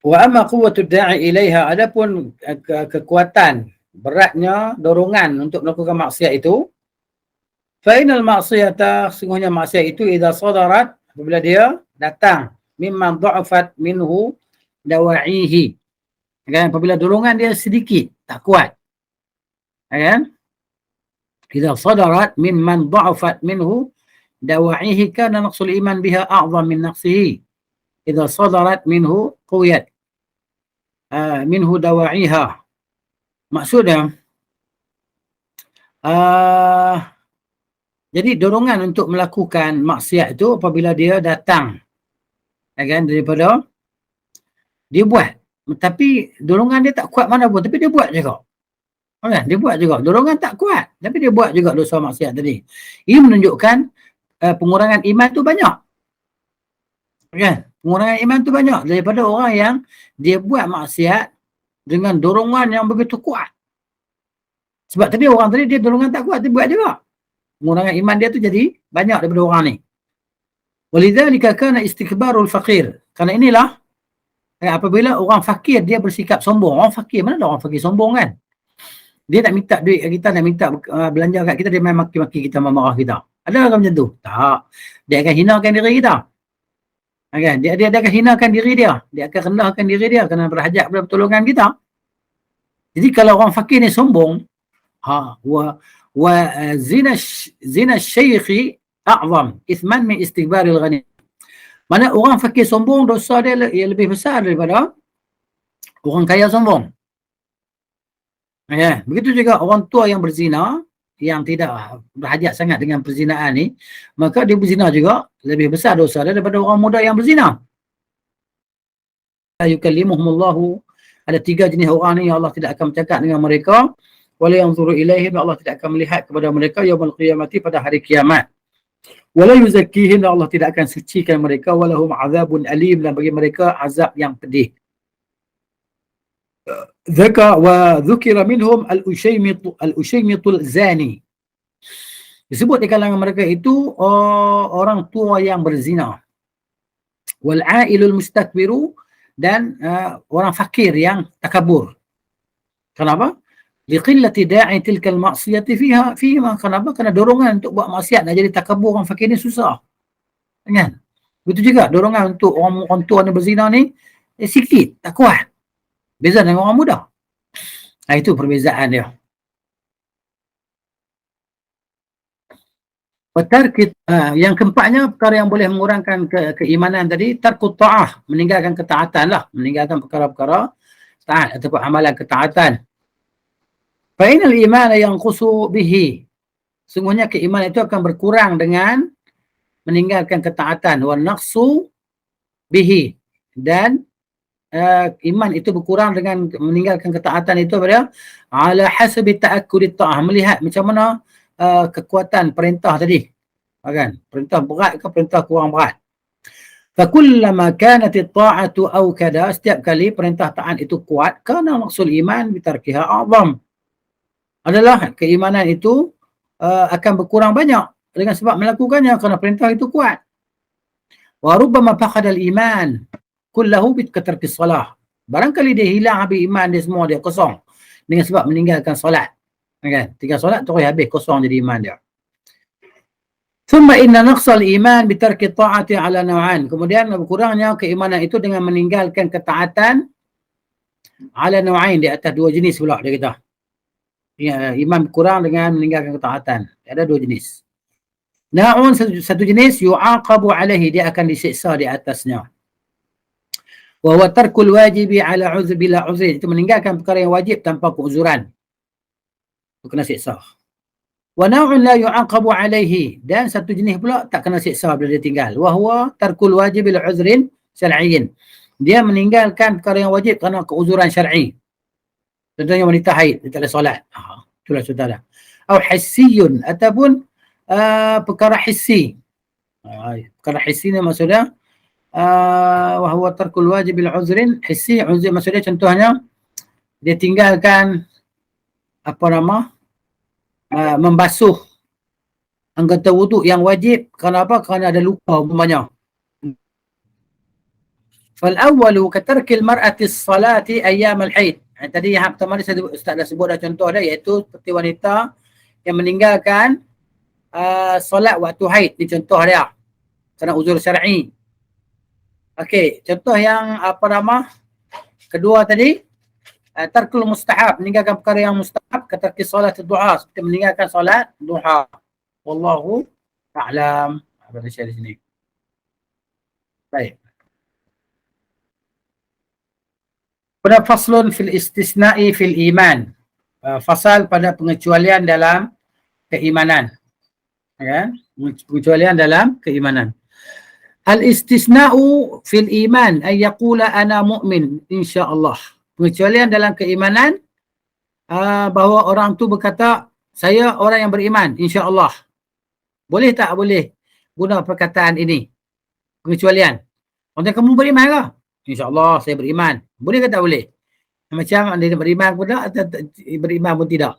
Speaker 1: Wa amma quwwatud da'i ilaiha, adapun kekuatan, beratnya dorongan untuk melakukan maksiat itu, fa innal ma'siyata, sungguhnya maksiat itu idza sadarat, apabila dia datang, mimman dha'afat minhu dawa'ihi, kan, apabila dorongan dia sedikit, tak kuat, kan, idza sadarat mimman dha'afat minhu dawa'ihi kana naqsul iman biha a'zam min naqsihi idza sadarat minhu qawiyat minhu dawa'iha. Maksudnya jadi dorongan untuk melakukan maksiat itu apabila dia datang, kan, daripada Dia buat. Tapi dorongan dia tak kuat mana pun. Tapi dia buat juga. Kan? Dia buat juga. Dorongan tak kuat. Tapi dia buat juga dosa maksiat tadi. Ini menunjukkan pengurangan iman tu banyak. Kan? Pengurangan iman tu banyak. Daripada orang yang dia buat maksiat dengan dorongan yang begitu kuat. Sebab tadi orang tadi dia dorongan tak kuat. Dia buat juga. Pengurangan iman dia tu jadi banyak daripada orang ni. Walidzalika kana istikbarul faqir. Karena inilah apabila orang fakir dia bersikap sombong. Orang fakir, mana ada orang fakir sombong kan? Dia nak minta duit kat kita, nak minta belanja kat kita, dia main maki-maki kita, marah kita. Ada orang macam tu? Tak. Dia akan hinakan diri kita. Kan? Dia akan hinakan diri dia. Dia akan rendahkan diri dia kerana berhajat kepada pertolongan kita. Jadi kalau orang fakir ni sombong, zina syekhi a'zam ithman min istikbaril ghani. Mana orang fakir sombong, dosa dia lebih besar daripada orang kaya sombong. Ya, begitu juga orang tua yang berzina, yang tidak berhajat sangat dengan perzinaan ni, maka dia berzina juga lebih besar dosa dia daripada orang muda yang berzina. Yukallimuhumullahu, ada 3 jenis orang ni yang Allah tidak akan bercakap dengan mereka. Wala yanzuru ilaihim, Allah tidak akan melihat kepada mereka yaumul qiyamati, pada hari kiamat. Wala yuzakkihim, Allah tidak akan sucikan mereka. Walahum azabun alim, dan bagi mereka azab yang pedih. Dzaka wa dzukira minhum al-ushaymitul zani. Disebut di kalangan mereka itu orang tua yang berzina. Wal ailul mustakbiru, dan orang fakir yang takabur. Kenapa? Liqillati da'i tilkal ma'siyati fiha. Kenapa? Kerana dorongan untuk buat maksiat nak jadi takabur orang fakir ni susah. Kan? Begitu juga dorongan untuk orang tua ni berzina ni sikit, tak kuat. Beza dengan orang muda. Itu perbezaan dia. Yang keempatnya, perkara yang boleh mengurangkan keimanan tadi, tarkut ta'ah, meninggalkan ketaatan lah, meninggalkan perkara-perkara taat ataupun amalan ketaatan. Fa'inal iman yanqusu bihi, sungguhnya keimanan itu akan berkurang dengan meninggalkan ketaatan. Wa naqsu bihi, dan iman itu berkurang dengan meninggalkan ketaatan itu pada ala hasabi ta'akkudi ta'ah, melihat macam mana kekuatan perintah tadi. Kan? Perintah berat ke perintah kurang berat. Fakullama kanat at-ta'atu awkada, setiap kali perintah taat itu kuat, kana maqsul iman bitarkiha a'zam. Adalah keimanan itu akan berkurang banyak dengan sebab melakukannya, kerana perintah itu kuat. Wa rubbama faqada al-iman kullahu bikatarki salah. Barangkali dia hilang habis iman dia semua, dia kosong dengan sebab meninggalkan solat. Kan? Tinggal solat terus habis, kosong jadi iman dia. Thumma inna naqsal iman bitarki ta'ati ala naw'an. Kemudian berkurangnya keimanan itu dengan meninggalkan ketaatan ala naw'ain, di atas 2 jenis pula dia kata. Ya, iman berkurang dengan meninggalkan ketaatan. Ada 2 jenis. Na'un, satu jenis, yu'aqabu alaihi, dia akan disiksa di atasnya. Wa huwa tarkul wajibi ala uzr bila uzri, itu meninggalkan perkara yang wajib tanpa keuzuran. Itu kena siksa. Wa na'un la yu'aqabu alaihi, dan satu jenis pula tak kena siksa bila dia tinggal. Wa huwa tarkul wajib bila uzrin syar'iyyin, dia meninggalkan perkara yang wajib kerana keuzuran syar'i. Contohnya wanita haid, dia tak boleh solat. Itulah saudara. Atau hissiyun, ataupun perkara hissi. Perkara hissi ni maksudnya wa huwa tarkul wajib bil uzrin hissi. Uzr maksudnya contohnya dia tinggalkan membasuh anggota wuduk yang wajib kerana apa? Kerana ada luka umpamanya. Fal awwalu ka tarkil mar'ati as-salati ayyam al-haid. Tadi yang pertama Ustaz dah sebut dah contoh dah, iaitu seperti wanita yang meninggalkan solat waktu haid, ni contoh dia kerana uzur syar'i. Okey, contoh yang kedua tadi, tarkul mustahab, meninggalkan perkara yang mustahab, kata solat duha, seperti meninggalkan solat duha. Wallahu a'lam. Ada share di sini. Baik. Pada faslun fil istisna'i fil iman. Fasal pada pengecualian dalam keimanan. Kan? Pengecualian dalam keimanan. Al-istisna'u fil iman ay yaqula ana mu'min insyaallah. Pengecualian dalam keimanan bahawa orang tu berkata saya orang yang beriman insyaallah. Boleh tak boleh guna perkataan ini? Pengecualian. Orang kamu beriman ke? InsyaAllah saya beriman. Boleh ke tak boleh? Macam anda beriman pun tak atau beriman pun tidak.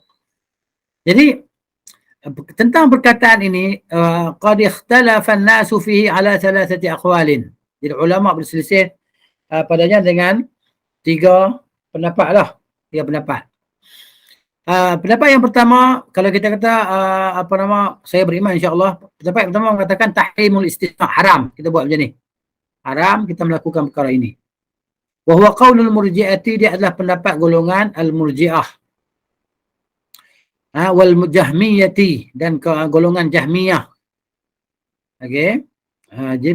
Speaker 1: Jadi tentang perkataan ini qad ikhtalafa an-nasu fihi ala thalathati aqwalin. Jadi ulama berselisih padanya dengan 3 pendapat lah. 3 pendapat. Pendapat yang pertama, kalau kita kata saya beriman insya-Allah, pendapat yang pertama mengatakan tahrimul istisna, haram kita buat macam ni. Haram kita melakukan perkara ini. Wa huwa qaulul murji'ati, dia adalah pendapat golongan al-murji'ah. Wal jahmiyati, dan golongan jahmiyah. Okey. Jadi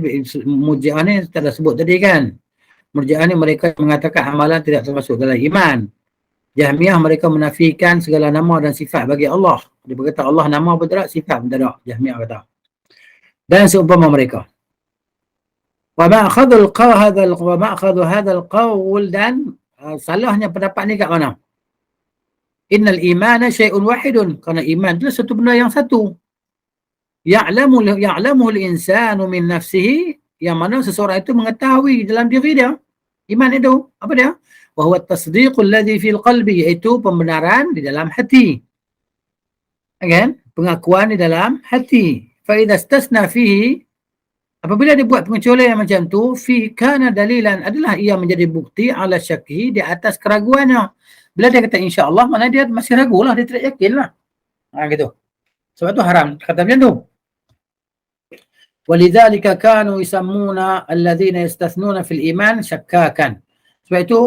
Speaker 1: murji'ah ni kita dah sebut tadi kan. Murji'ah ni mereka mengatakan amalan tidak termasuk dalam iman. Jahmiyah mereka menafikan segala nama dan sifat bagi Allah. Dia berkata Allah nama pun tak ada, sifat pun tak ada. Jahmiyah kata. Dan seumpama mereka. Wa ma'khadhu hadzal qawl, dan salahnya pendapat ni kat mana? Innal imana syai'un wahidun, kerana iman itu satu benda yang satu. Ya'lamu al-insanu min nafsihi, yang mana seseorang itu mengetahui dalam diri dia. Iman itu apa dia? Wa huwa at-tasdiqul ladzi fil qalbi, iaitu pembenaran di dalam hati. Kan? Pengakuan di dalam hati. Fa idza istasna fihi, apabila dia buat pengecualian macam tu, fi kana dalilan, adalah ia menjadi bukti ala syakhi, di atas keraguannya. Bila dia kata insya-Allah, mana dia masih ragulah, dia tidak yakinlah. Gitu. Sebab tu haram kata macam tu. Walidzalika kanu yusammuna alladhina yastathnuna fil iman syakkakan. Sebab itu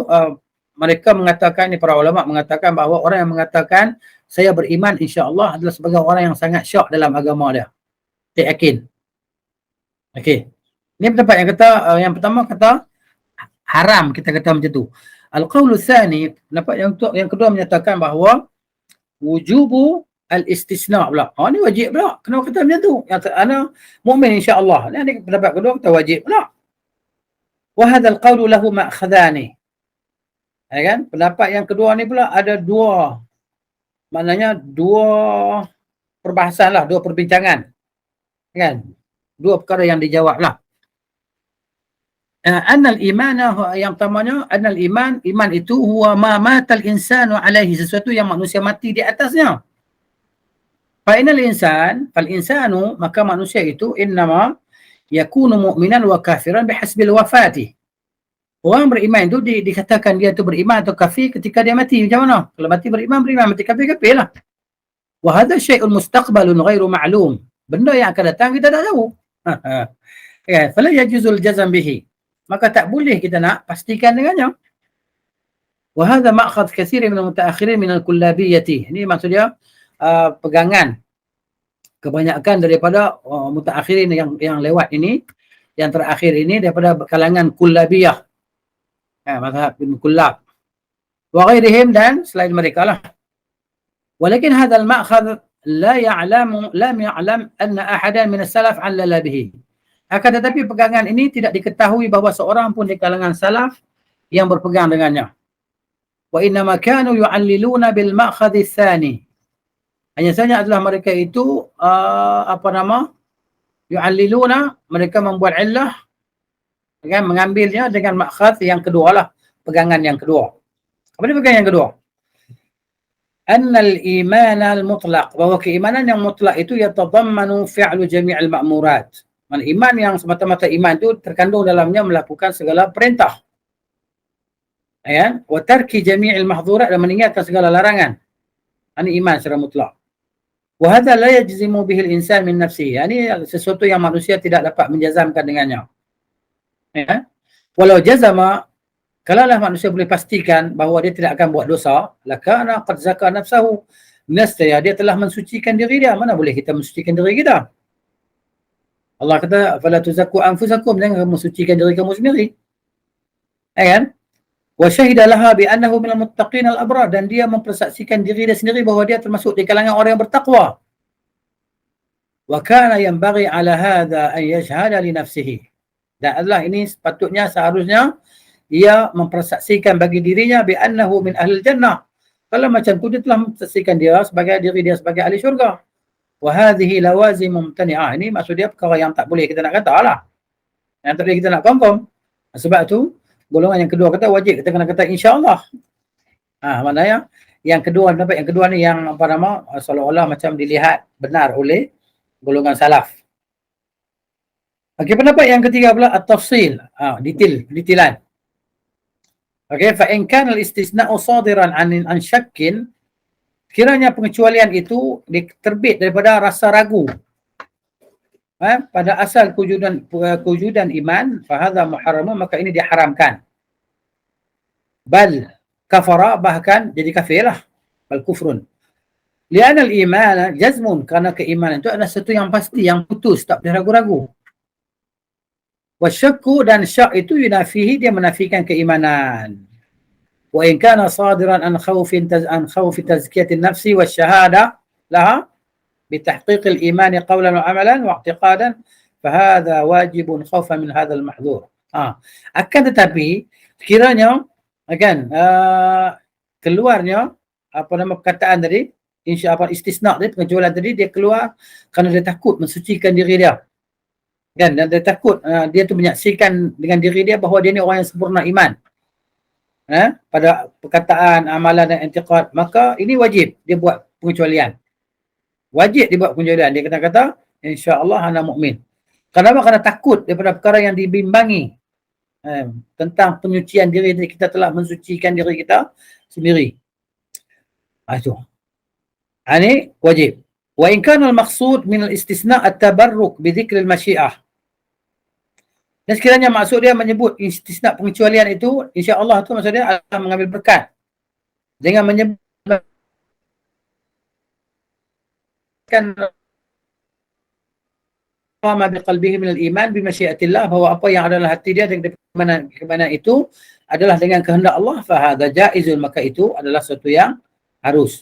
Speaker 1: mereka mengatakan, ni para ulama mengatakan bahawa orang yang mengatakan saya beriman insya-Allah adalah sebagai orang yang sangat syak dalam agama dia. Tak yakin. Okey. Ini pendapat yang kata yang pertama kata haram kita kata macam tu. Al-qaulu tsani, pendapat yang kedua menyatakan bahawa wujubu al-istisna pula. Ni wajib pula. Kenapa kata macam tu? Yang ana mukmin insya-Allah. Ni pendapat kedua kata wajib pula. Wa hadzal qaulu lahu ma'khadhani. Kan? Pendapat yang kedua ni pula ada dua, maknanya dua perbahasan lah, dua perbincangan. Kan? Dua perkara yang dijawab lah. Annal imana, yang pertamanya, annal iman itu huwa ma matal insanu alaihi, sesuatu yang manusia mati di atasnya. Fa'inal insan, fal insanu, maka manusia itu innama yakunu mu'minan wa kafiran bihasbil wafati. Orang beriman itu dikatakan dia tu beriman atau kafir ketika dia mati. Macam mana? Kalau mati beriman, mati kafir lah. Wa hadha syai'un mustaqbalun ghairu ma'lum. Benda yang akan datang kita tak tahu. Ya, fala yajuzul jazam bihi. Maka tak boleh kita nak pastikan dengannya. Wa hadha ma'khadh katsirin min al-mutaakhirin min al-kullabiyyati. Ini maksudnya pegangan kebanyakan daripada mutaakhirin yang lewat ini, yang terakhir ini daripada kalangan kullabiyah. Mazhab bin Kullab wa ghairihim, dan selain mereka lah. Walakin hadzal ma'khadh lam ya'lam anna ahadan min as-salaf 'allala bihi. Akan tetapi pegangan ini tidak diketahui bahawa seorang pun di kalangan salaf yang berpegang dengannya. Wa inna ma kanu yu'alliluna bil ma'khadh ats-tsani. Hanya saja adalah mereka itu yu'alliluna, mereka membuat illah, kan, mengambilnya dengan makhadh yang kedua lah, pegangan yang kedua. Apa dia pegangan yang kedua? Annal iman al-mutlaq, bahawa keimanan yang mutlak itu yatadammanu fi'lu jami'il ma'murat. Iman yang semata-mata iman itu terkandung dalamnya melakukan segala perintah. Wa tarki jami'il mahdhurat, dan meninggalkan segala larangan. Ini iman secara mutlak. Wa hadha la yajzimu bihi al-insan min nafsihi. Ini sesuatu yang manusia tidak dapat menjazamkan dengannya. Ya. Walau jazama, kalaulah manusia boleh pastikan bahawa dia tidak akan buat dosa, lakana qad zaka nafsahu, nescaya dia telah mensucikan diri dia. Mana boleh kita mensucikan diri kita? Allah kata fala tuzakku anfusakum, jangan kamu mensucikan diri kamu sendiri. Kan? Wa syahida laha bi annahu minal muttaqin al-abrar, dan dia mempersaksikan diri dia sendiri bahawa dia termasuk di kalangan orang yang bertakwa. Wa kana yanbaghi ala hadha an yashhada li nafsihi. Dan adalah ini sepatutnya seharusnya ia mempersaksikan bagi dirinya bi'annahu min ahlil jannah. Kalau macam tu dia telah mempersaksikan dia sebagai diri dia sebagai ahli syurga. Wa hadhihi lawazim mumtani'ah. Ini maksud dia perkara yang tak boleh kita nak kata lah. Yang tak boleh kita nak confirm. Sebab tu golongan yang kedua kata wajib kita kena kata insya-Allah. Maknanya yang kedua, pendapat yang kedua ni yang apa nama seolah-olah macam dilihat benar oleh golongan salaf. Okey, pendapat yang ketiga pula at-tafsil, detailan. Okey, fa in kana al-istisna'u sadiran an syakkin, kiranya pengecualian itu terbit daripada rasa ragu. Pada asal kewujudan iman, fa hadza muharram, maka ini diharamkan. Bal kafara, bahkan jadi kafirlah, bal kufrun. Lian al-iman jazmun, karena keimanan itu adalah sesuatu yang pasti, yang putus, tak boleh ragu-ragu. Wasyakku, dan syak itu yunafihi, dia menafikan keimanan. Wa in kana sadiran an khawfi tazkiyatin nafsi wasyahada laha bitahqiq al-iman qawlan wa amalan wa i'tiqadan, fahadha wajibun khawfan min hadzal mahdhur. Akan tetapi sekiranya keluarnya apa nama perkataan tadi, insya-Allah istisna tadi, pengecualian tadi, dia keluar kerana dia takut mensucikan diri dia. Dan dia takut dia tu menyaksikan dengan diri dia bahawa dia ni orang yang sempurna iman. Pada perkataan, amalan dan i'tiqad, maka ini wajib dia buat pengecualian. Wajib dia buat pengecualian. Dia kata insya-Allah ana mukmin. Kenapa? Kerana takut daripada perkara yang dibimbangi tentang penyucian diri kita, telah mensucikan diri kita sendiri. Itu. Ini wajib. Wa in kana al-maqsud min al-istisna' at-tabarruk bi dzikr al-masyiah. Dan sekiranya maksud dia menyebut istisna pengecualian itu, insya-Allah itu maksud dia akan mengambil berkat dengan menyebutkan ma bi qalbihi min al-iman bi masyiatillah, bahwa apa yang ada dalam hati dia dengan keimanan itu adalah dengan kehendak Allah, fa hadza jaizun, maka itu adalah sesuatu yang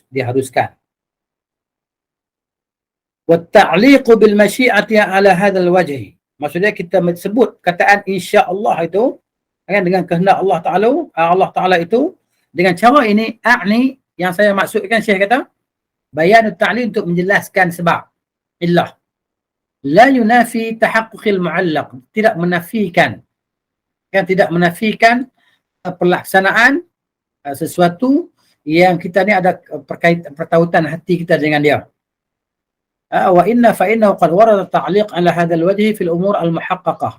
Speaker 1: diharuskan. Wa ta'liqu bil masyiati ala hadzal wajhi, maksudnya kita sebut kataan insya-Allah itu dengan kehendak Allah Taala itu dengan cara ini, yang saya maksudkan, Syekh kata bayanut ta'lil, untuk menjelaskan sebab illah. La yunafi tahaqquqil mu'allaq, tidak menafikan pelaksanaan sesuatu yang kita ni ada pertautan hati kita dengan dia. Wa inna fa innahu qad warada ta'liq ala hadha al-wajh fi al-umur al-muhaqqaqah.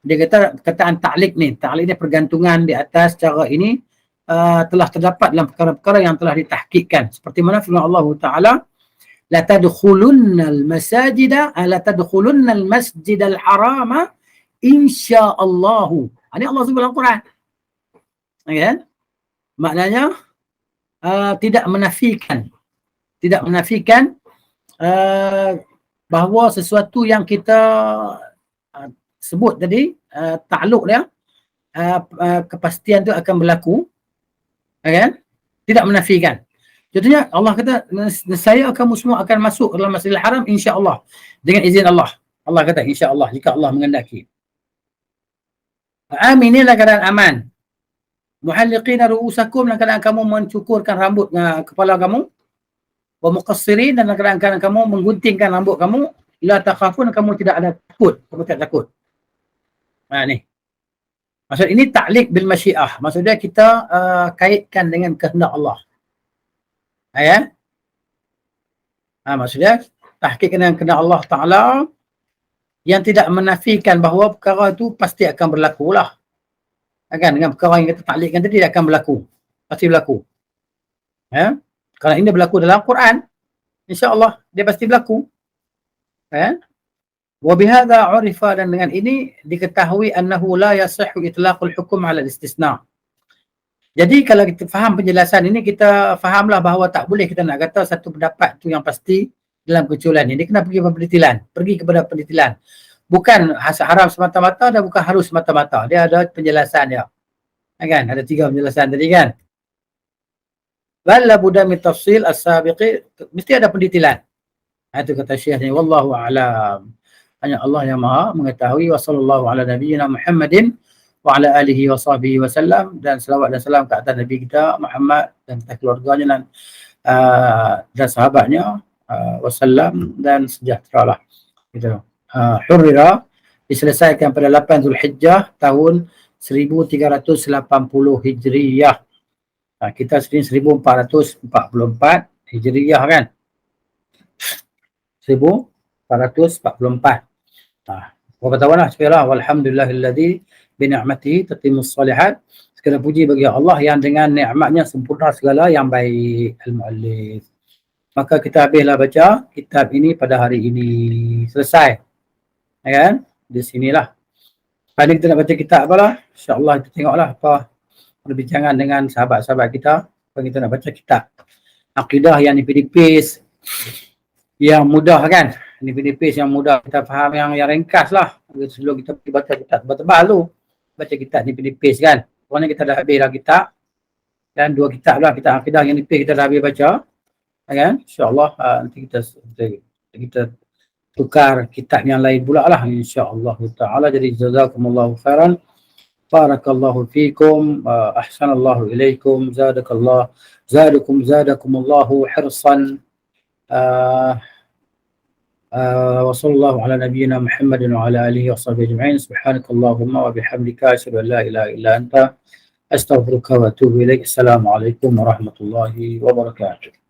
Speaker 1: Dia kata kataan ta'liq ni pergantungan di atas cara ini telah terdapat dalam perkara-perkara yang telah ditahqiqkan, seperti mana firman Allah Taala, la tadkhulunnal masajida la tadkhulunnal masjidal harama insyaallah. Ini Allah sebut dalam Quran. Kan? Maknanya tidak menafikan bahawa sesuatu yang kita sebut tadi, takluk dia, kepastian tu akan berlaku, kan? Tidak menafikan. Contohnya Allah kata, saya kamu semua akan masuk dalam Masjidil Haram insya-Allah, dengan izin Allah. Allah kata insya-Allah, jika Allah menghendaki. Aminilah keadaan aman. Muhalliqina ru'usakum, dalam keadaan kamu mencukurkan rambut kepala kamu. Wa muqassirin, dan dalam keadaan kamu mengguntingkan rambut kamu. La takhafun, kamu tidak ada takut, kamu tidak takut. Ni. Maksud ini ta'liq bil masyiah. Maksudnya kita kaitkan dengan kehendak Allah. Ya. Maksudnya tahqiq dengan kehendak Allah Taala yang tidak menafikan bahawa perkara itu pasti akan berlaku lah. Kan, dengan perkara yang kita ta'liqkan tadi, tidak akan berlaku. Pasti berlaku. Ya. Kalau ini berlaku dalam Quran, insya-Allah dia pasti berlaku. Ya. Wa bihadza urifa, dan dengan ini diketahui annahu la yasihhu itlaqul hukum ala al-istisna. Jadi kalau kita faham penjelasan ini, kita fahamlah bahawa tak boleh kita nak kata satu pendapat tu yang pasti dalam kecualian ini. Kena pergi kepada pendetailan. Bukan haram semata-mata dan bukan harus semata-mata. Dia ada penjelasan dia. Kan? Ada 3 penjelasan tadi kan. Wala budda min tafsil as-sabiqi, mesti ada pendetailan. Itu kata Syekh ni, wallahu a'lam. Hanya Allah yang Maha mengetahui. Wa sallallahu ala nabiyyina Muhammadin wa ala alihi wa sahbihi wasallam, dan selawat dan salam ke atas Nabi kita Muhammad dan keluarganya dan sahabatnya wasallam, dan sejahtera lah gitu. Hurrira diselesaikan pada 8 Zulhijjah tahun 1380 Hijriyah. Kita sini 1444 Hijriyah kan. 1444. Berapa tahun lah sekiranya. Walhamdulillahilladzi bini'matihi tatimmus salihat. Segala puji bagi Allah yang dengan nikmatnya sempurna segala yang baik. Al-Mu'allif. Maka kita habislah baca kitab ini pada hari ini. Selesai. Ya kan? Di sinilah. Pada kita nak baca kitab apalah. InsyaAllah kita tengoklah apa perbincangan dengan sahabat-sahabat kita. Apa kita nak baca kitab. Akidah yang nipis-nipis. Yang mudah kan. Nipis-nipis yang mudah kita faham, yang ringkas lah. Sebelum kita pergi baca kitab tebal-tebal tu. Baca kitab nipis-nipis kan. Pokoknya kita dah habis lah kitab. Dan 2 kitab lah. Kitab akidah yang nipis kita dah habis baca. Kan? InsyaAllah nanti kita tukar kitab yang lain pula lah, insyaAllah ta'ala. Jadi jazakumullahu khairan, barakallahu fikum, ahsanallahu ilaikum, zadakumullahu hirsan, wa sallallahu ala nabiyyina Muhammadin wa ala alihi wa sahbihi ajma'in. Subhanakallahumma wa bihamdika asyhadu an la ilaha illa anta astaghfiruka wa atubu ilaik. Assalamualaikum warahmatullahi wabarakatuh.